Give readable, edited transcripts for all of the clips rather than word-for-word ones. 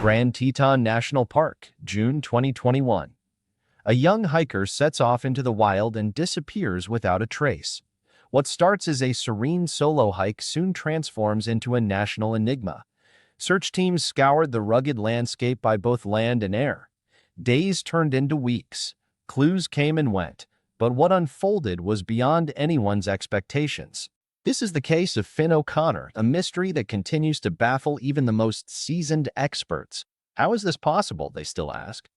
Grand Teton National Park, June 2021. A young hiker sets off into the wild and disappears without a trace. What starts as a serene solo hike soon transforms into a national enigma. Search teams scoured the rugged landscape by both land and air. Days turned into weeks. Clues came and went, but what unfolded was beyond anyone's expectations. This is the case of Finn O'Connor, a mystery that continues to baffle even the most seasoned experts. How is this possible, they still ask?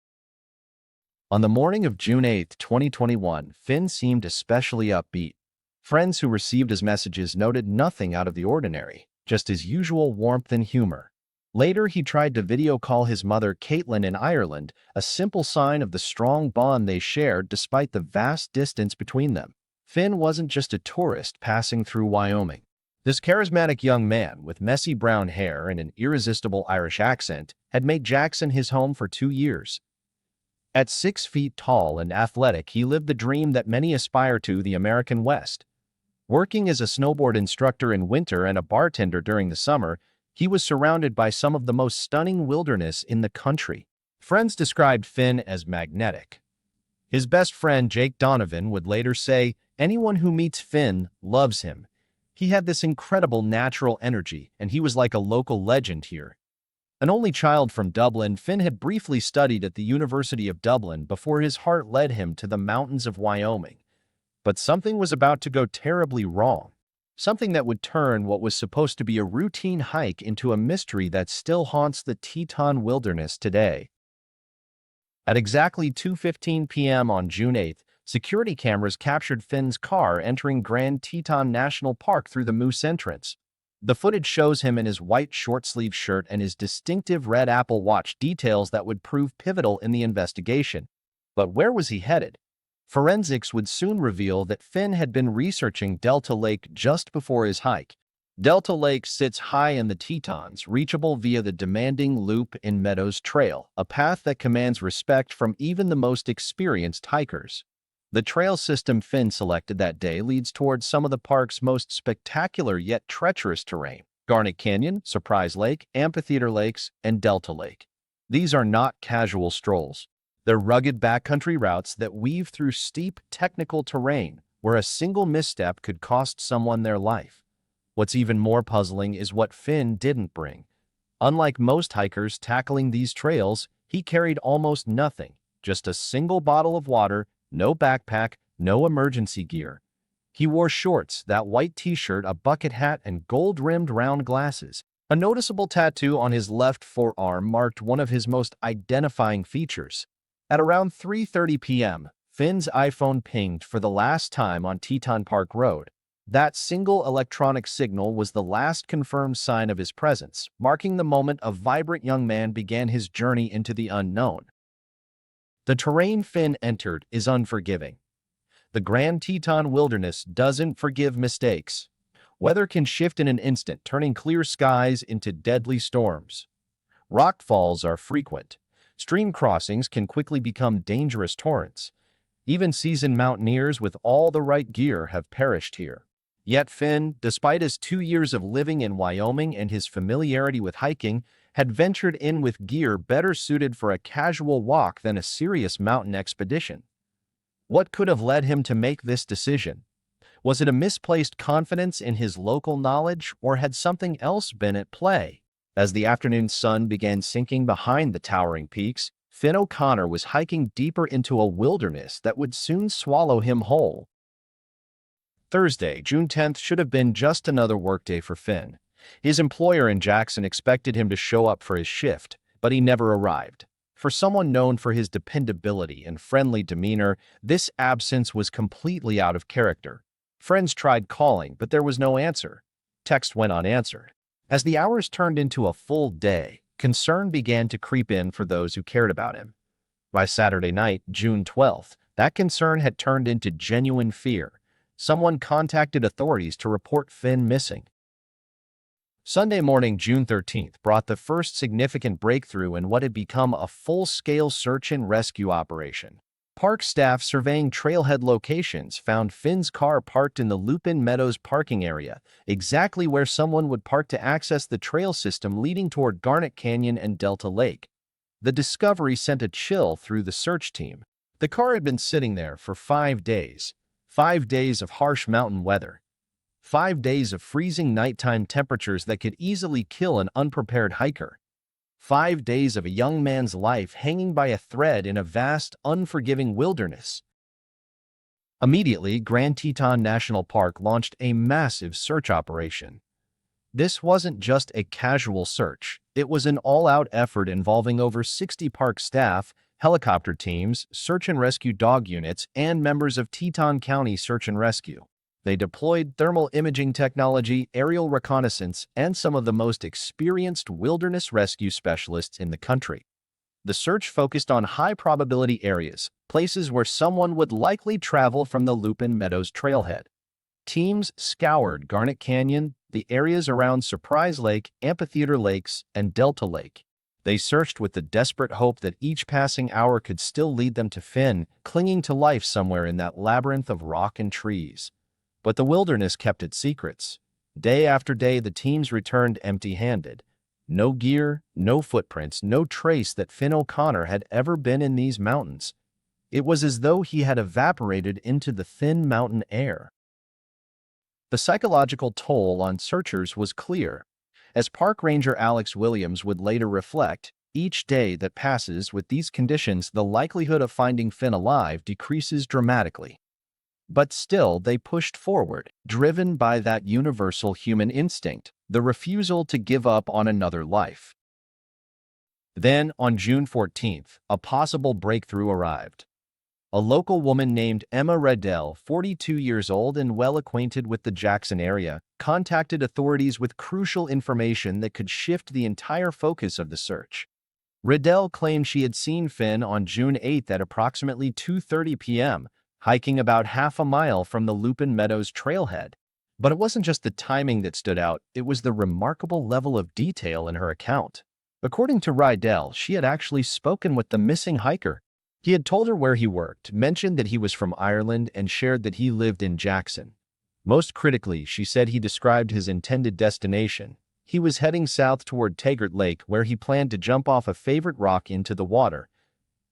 On the morning of June 8, 2021, Finn seemed especially upbeat. Friends who received his messages noted nothing out of the ordinary, just his usual warmth and humor. Later, he tried to video call his mother, Caitlin, in Ireland, a simple sign of the strong bond they shared despite the vast distance between them. Finn wasn't just a tourist passing through Wyoming. This charismatic young man with messy brown hair and an irresistible Irish accent had made Jackson his home for 2 years. At 6 feet tall and athletic, he lived the dream that many aspire to: the American West. Working as a snowboard instructor in winter and a bartender during the summer, he was surrounded by some of the most stunning wilderness in the country. Friends described Finn as magnetic. His best friend, Jake Donovan, would later say, "Anyone who meets Finn loves him. He had this incredible natural energy, and he was like a local legend here." An only child from Dublin, Finn had briefly studied at the University of Dublin before his heart led him to the mountains of Wyoming. But something was about to go terribly wrong. Something that would turn what was supposed to be a routine hike into a mystery that still haunts the Teton wilderness today. At exactly 2:15 p.m. on June 8th, security cameras captured Finn's car entering Grand Teton National Park through the Moose entrance. The footage shows him in his white short-sleeved shirt and his distinctive red Apple Watch, details that would prove pivotal in the investigation. But where was he headed? Forensics would soon reveal that Finn had been researching Delta Lake just before his hike. Delta Lake sits high in the Tetons, reachable via the demanding Loop in Meadows Trail, a path that commands respect from even the most experienced hikers. The trail system Finn selected that day leads towards some of the park's most spectacular yet treacherous terrain: Garnet Canyon, Surprise Lake, Amphitheater Lakes, and Delta Lake. These are not casual strolls. They're rugged backcountry routes that weave through steep, technical terrain where a single misstep could cost someone their life. What's even more puzzling is what Finn didn't bring. Unlike most hikers tackling these trails, he carried almost nothing, just a single bottle of water, no backpack, no emergency gear. He wore shorts, that white t-shirt, a bucket hat, and gold-rimmed round glasses. A noticeable tattoo on his left forearm marked one of his most identifying features. At around 3:30 p.m., Finn's iPhone pinged for the last time on Teton Park Road. That single electronic signal was the last confirmed sign of his presence, marking the moment a vibrant young man began his journey into the unknown. The terrain Finn entered is unforgiving. The Grand Teton wilderness doesn't forgive mistakes. Weather can shift in an instant, turning clear skies into deadly storms. Rockfalls are frequent. Stream crossings can quickly become dangerous torrents. Even seasoned mountaineers with all the right gear have perished here. Yet Finn, despite his 2 years of living in Wyoming and his familiarity with hiking, had ventured in with gear better suited for a casual walk than a serious mountain expedition. What could have led him to make this decision? Was it a misplaced confidence in his local knowledge, or had something else been at play? As the afternoon sun began sinking behind the towering peaks, Finn O'Connor was hiking deeper into a wilderness that would soon swallow him whole. Thursday, June 10th, should have been just another workday for Finn. His employer in Jackson expected him to show up for his shift, but he never arrived. For someone known for his dependability and friendly demeanor, this absence was completely out of character. Friends tried calling, but there was no answer. Text went unanswered. As the hours turned into a full day, concern began to creep in for those who cared about him. By Saturday night, June 12th, that concern had turned into genuine fear. Someone contacted authorities to report Finn missing. Sunday morning, June 13th, brought the first significant breakthrough in what had become a full-scale search and rescue operation. Park staff surveying trailhead locations found Finn's car parked in the Lupin Meadows parking area, exactly where someone would park to access the trail system leading toward Garnet Canyon and Delta Lake. The discovery sent a chill through the search team. The car had been sitting there for 5 days. 5 days of harsh mountain weather. 5 days of freezing nighttime temperatures that could easily kill an unprepared hiker. 5 days of a young man's life hanging by a thread in a vast, unforgiving wilderness. Immediately, Grand Teton National Park launched a massive search operation. This wasn't just a casual search. It was an all-out effort involving over 60 park staff, helicopter teams, search and rescue dog units, and members of Teton County Search and Rescue. They deployed thermal imaging technology, aerial reconnaissance, and some of the most experienced wilderness rescue specialists in the country. The search focused on high-probability areas, places where someone would likely travel from the Lupin Meadows trailhead. Teams scoured Garnet Canyon, the areas around Surprise Lake, Amphitheater Lakes, and Delta Lake. They searched with the desperate hope that each passing hour could still lead them to Finn, clinging to life somewhere in that labyrinth of rock and trees. But the wilderness kept its secrets. Day after day, the teams returned empty-handed. No gear, no footprints, no trace that Finn O'Connor had ever been in these mountains. It was as though he had evaporated into the thin mountain air. The psychological toll on searchers was clear. As Park Ranger Alex Williams would later reflect, each day that passes with these conditions, the likelihood of finding Finn alive decreases dramatically. But still, they pushed forward, driven by that universal human instinct, the refusal to give up on another life. Then, on June 14th, a possible breakthrough arrived. A local woman named Emma Riddell, 42 years old and well acquainted with the Jackson area, contacted authorities with crucial information that could shift the entire focus of the search. Riddell claimed she had seen Finn on June 8th at approximately 2:30 p.m., hiking about half a mile from the Lupin Meadows trailhead. But it wasn't just the timing that stood out, it was the remarkable level of detail in her account. According to Riddell, she had actually spoken with the missing hiker. He had told her where he worked, mentioned that he was from Ireland, and shared that he lived in Jackson. Most critically, she said he described his intended destination. He was heading south toward Taggart Lake, where he planned to jump off a favorite rock into the water.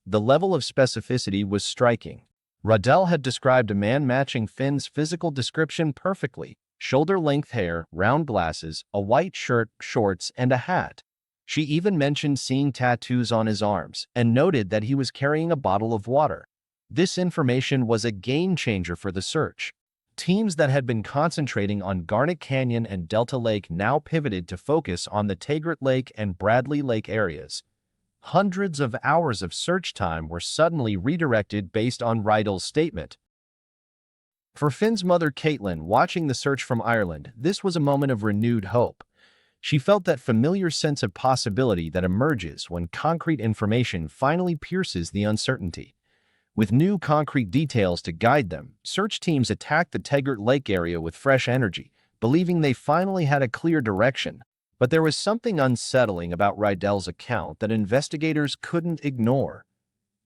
The level of specificity was striking. Riddell had described a man matching Finn's physical description perfectly: shoulder-length hair, round glasses, a white shirt, shorts, and a hat. She even mentioned seeing tattoos on his arms, and noted that he was carrying a bottle of water. This information was a game-changer for the search. Teams that had been concentrating on Garnet Canyon and Delta Lake now pivoted to focus on the Taggart Lake and Bradley Lake areas. Hundreds of hours of search time were suddenly redirected based on Riddell's statement. For Finn's mother, Caitlin, watching the search from Ireland, this was a moment of renewed hope. She felt that familiar sense of possibility that emerges when concrete information finally pierces the uncertainty. With new concrete details to guide them, search teams attacked the Taggart Lake area with fresh energy, believing they finally had a clear direction. But there was something unsettling about Riddell's account that investigators couldn't ignore.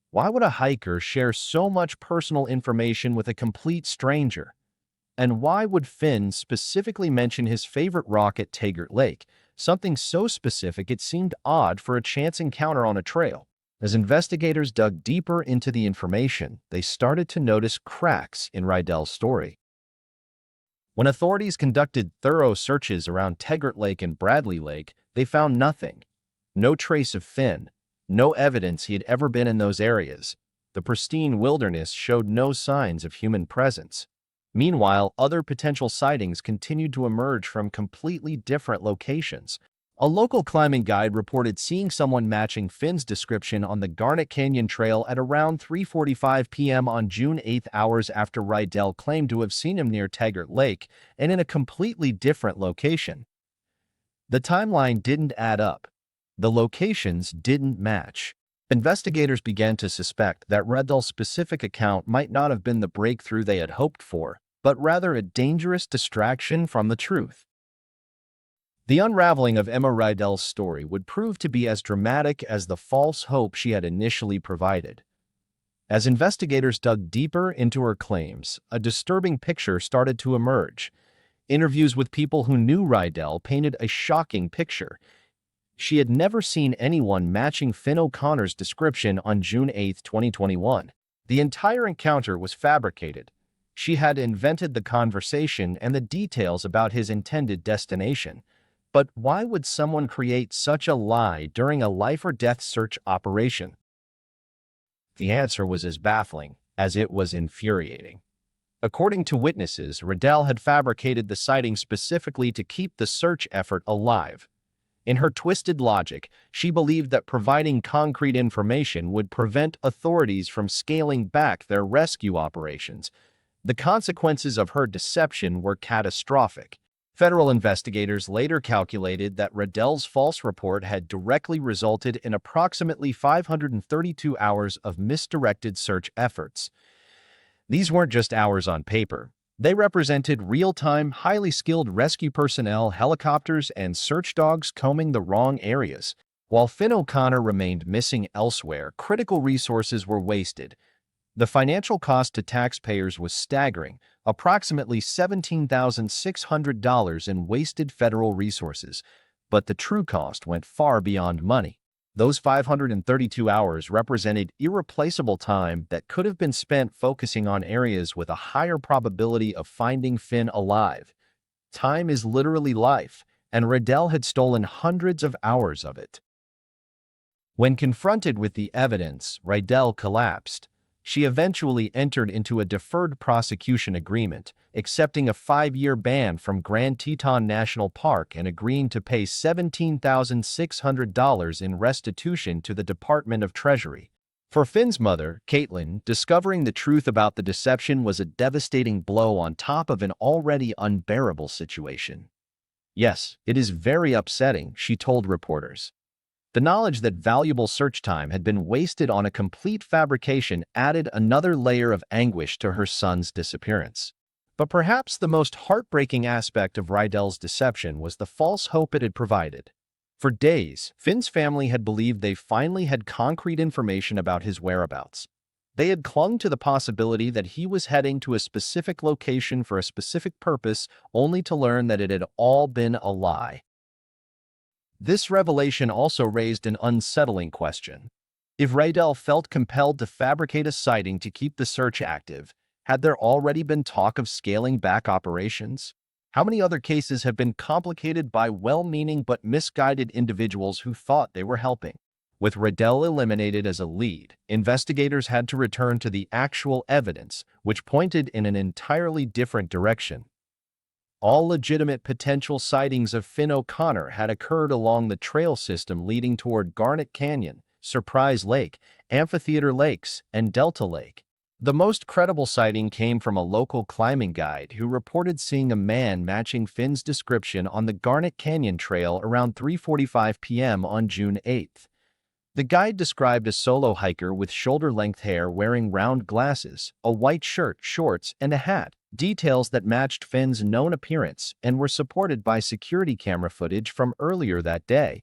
Why would a hiker share so much personal information with a complete stranger? And why would Finn specifically mention his favorite rock at Taggart Lake, something so specific it seemed odd for a chance encounter on a trail? As investigators dug deeper into the information, they started to notice cracks in Riddell's story. When authorities conducted thorough searches around Taggart Lake and Bradley Lake, they found nothing. No trace of Finn. No evidence he had ever been in those areas. The pristine wilderness showed no signs of human presence. Meanwhile, other potential sightings continued to emerge from completely different locations. A local climbing guide reported seeing someone matching Finn's description on the Garnet Canyon Trail at around 3:45 p.m. on June 8, hours after Riddell claimed to have seen him near Taggart Lake and in a completely different location. The timeline didn't add up. The locations didn't match. Investigators began to suspect that Riddell's specific account might not have been the breakthrough they had hoped for, but rather a dangerous distraction from the truth. The unraveling of Emma Riddell's story would prove to be as dramatic as the false hope she had initially provided. As investigators dug deeper into her claims, a disturbing picture started to emerge. Interviews with people who knew Rydell painted a shocking picture. She had never seen anyone matching Finn O'Connor's description on June 8, 2021. The entire encounter was fabricated. She had invented the conversation and the details about his intended destination. But why would someone create such a lie during a life-or-death search operation? The answer was as baffling as it was infuriating. According to witnesses, Rydell had fabricated the sighting specifically to keep the search effort alive. In her twisted logic, she believed that providing concrete information would prevent authorities from scaling back their rescue operations. The consequences of her deception were catastrophic. Federal investigators later calculated that Rydell's false report had directly resulted in approximately 532 hours of misdirected search efforts. These weren't just hours on paper. They represented real-time, highly skilled rescue personnel, helicopters, and search dogs combing the wrong areas. While Finn O'Connor remained missing elsewhere, critical resources were wasted. The financial cost to taxpayers was staggering, approximately $17,600 in wasted federal resources. But the true cost went far beyond money. Those 532 hours represented irreplaceable time that could have been spent focusing on areas with a higher probability of finding Finn alive. Time is literally life, and Rydell had stolen hundreds of hours of it. When confronted with the evidence, Rydell collapsed. She eventually entered into a deferred prosecution agreement, accepting a 5-year ban from Grand Teton National Park and agreeing to pay $17,600 in restitution to the Department of Treasury. For Finn's mother, Caitlin, discovering the truth about the deception was a devastating blow on top of an already unbearable situation. "Yes, it is very upsetting," she told reporters. The knowledge that valuable search time had been wasted on a complete fabrication added another layer of anguish to her son's disappearance. But perhaps the most heartbreaking aspect of Rydell's deception was the false hope it had provided. For days, Finn's family had believed they finally had concrete information about his whereabouts. They had clung to the possibility that he was heading to a specific location for a specific purpose, only to learn that it had all been a lie. This revelation also raised an unsettling question. If Rydell felt compelled to fabricate a sighting to keep the search active, had there already been talk of scaling back operations? How many other cases have been complicated by well-meaning but misguided individuals who thought they were helping? With Rydell eliminated as a lead, investigators had to return to the actual evidence, which pointed in an entirely different direction. All legitimate potential sightings of Finn O'Connor had occurred along the trail system leading toward Garnet Canyon, Surprise Lake, Amphitheater Lakes, and Delta Lake. The most credible sighting came from a local climbing guide who reported seeing a man matching Finn's description on the Garnet Canyon Trail around 3:45 p.m. on June 8. The guide described a solo hiker with shoulder-length hair wearing round glasses, a white shirt, shorts, and a hat, details that matched Finn's known appearance and were supported by security camera footage from earlier that day.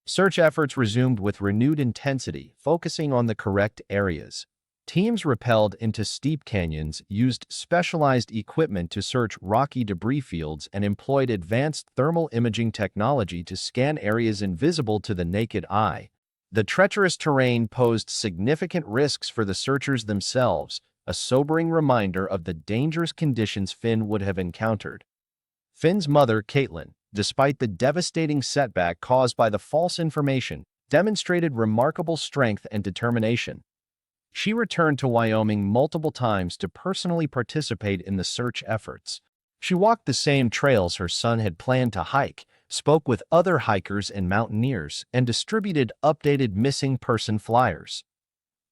Search efforts resumed with renewed intensity, focusing on the correct areas. Teams rappelled into steep canyons, used specialized equipment to search rocky debris fields, and employed advanced thermal imaging technology to scan areas invisible to the naked eye. The treacherous terrain posed significant risks for the searchers themselves, a sobering reminder of the dangerous conditions Finn would have encountered. Finn's mother, Caitlin, despite the devastating setback caused by the false information, demonstrated remarkable strength and determination. She returned to Wyoming multiple times to personally participate in the search efforts. She walked the same trails her son had planned to hike, spoke with other hikers and mountaineers, and distributed updated missing person flyers.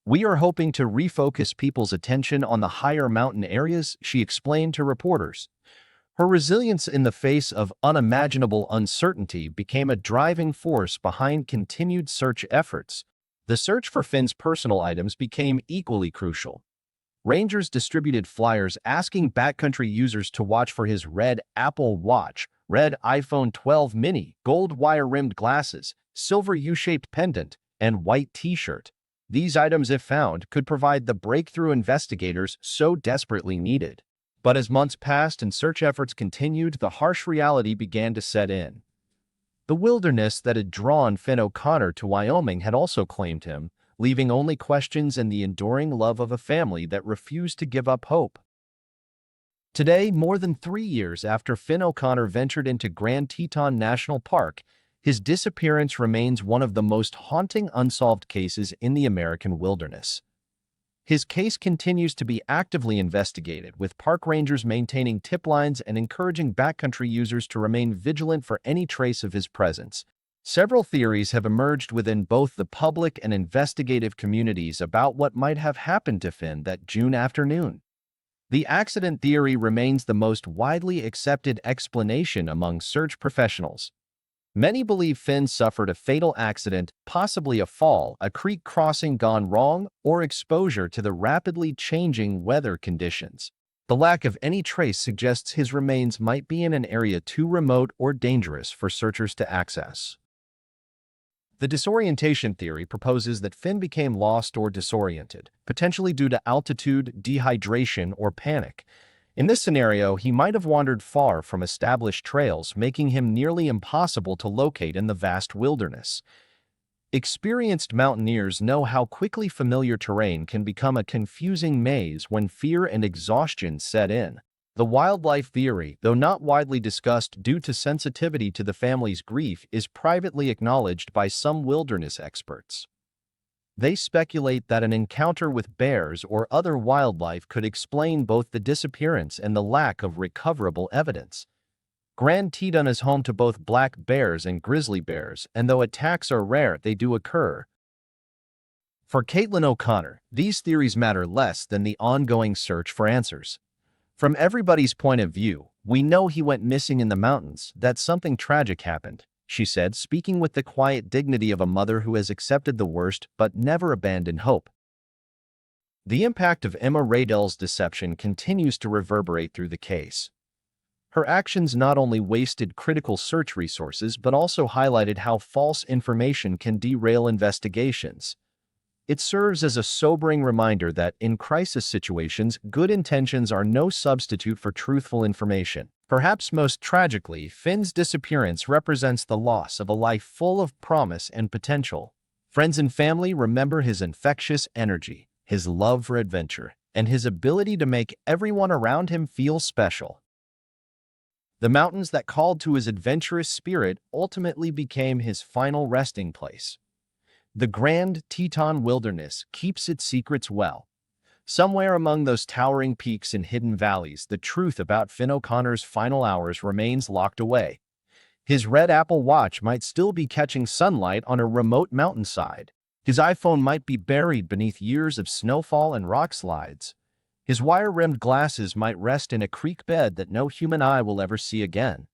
"We are hoping to refocus people's attention on the higher mountain areas," she explained to reporters. Her resilience in the face of unimaginable uncertainty became a driving force behind continued search efforts. The search for Finn's personal items became equally crucial. Rangers distributed flyers asking backcountry users to watch for his red Apple Watch, red iPhone 12 mini, gold wire-rimmed glasses, silver U-shaped pendant, and white t-shirt. These items, if found, could provide the breakthrough investigators so desperately needed. But as months passed and search efforts continued, the harsh reality began to set in. The wilderness that had drawn Finn O'Connor to Wyoming had also claimed him, leaving only questions and the enduring love of a family that refused to give up hope. Today, more than 3 years after Finn O'Connor ventured into Grand Teton National Park, his disappearance remains one of the most haunting unsolved cases in the American wilderness. His case continues to be actively investigated, with park rangers maintaining tip lines and encouraging backcountry users to remain vigilant for any trace of his presence. Several theories have emerged within both the public and investigative communities about what might have happened to Finn that June afternoon. The accident theory remains the most widely accepted explanation among search professionals. Many believe Finn suffered a fatal accident, possibly a fall, a creek crossing gone wrong, or exposure to the rapidly changing weather conditions. The lack of any trace suggests his remains might be in an area too remote or dangerous for searchers to access. The disorientation theory proposes that Finn became lost or disoriented, potentially due to altitude, dehydration, or panic. In this scenario, he might have wandered far from established trails, making him nearly impossible to locate in the vast wilderness. Experienced mountaineers know how quickly familiar terrain can become a confusing maze when fear and exhaustion set in. The wildlife theory, though not widely discussed due to sensitivity to the family's grief, is privately acknowledged by some wilderness experts. They speculate that an encounter with bears or other wildlife could explain both the disappearance and the lack of recoverable evidence. Grand Teton is home to both black bears and grizzly bears, and though attacks are rare, they do occur. For Caitlin O'Connor, these theories matter less than the ongoing search for answers. From everybody's point of view, we know he went missing in the mountains, that something tragic happened, she said, speaking with the quiet dignity of a mother who has accepted the worst but never abandoned hope. The impact of Emma Raydell's deception continues to reverberate through the case. Her actions not only wasted critical search resources but also highlighted how false information can derail investigations. It serves as a sobering reminder that, in crisis situations, good intentions are no substitute for truthful information. Perhaps most tragically, Finn's disappearance represents the loss of a life full of promise and potential. Friends and family remember his infectious energy, his love for adventure, and his ability to make everyone around him feel special. The mountains that called to his adventurous spirit ultimately became his final resting place. The Grand Teton Wilderness keeps its secrets well. Somewhere among those towering peaks and hidden valleys, the truth about Finn O'Connor's final hours remains locked away. His red Apple Watch might still be catching sunlight on a remote mountainside. His iPhone might be buried beneath years of snowfall and rock slides. His wire-rimmed glasses might rest in a creek bed that no human eye will ever see again.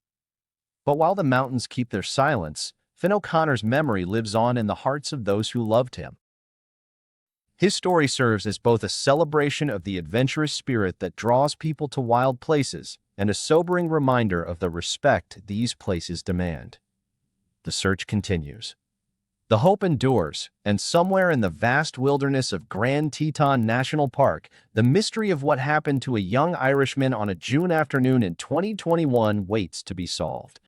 But while the mountains keep their silence, Finn O'Connor's memory lives on in the hearts of those who loved him. His story serves as both a celebration of the adventurous spirit that draws people to wild places and a sobering reminder of the respect these places demand. The search continues. The hope endures, and somewhere in the vast wilderness of Grand Teton National Park, the mystery of what happened to a young Irishman on a June afternoon in 2021 waits to be solved.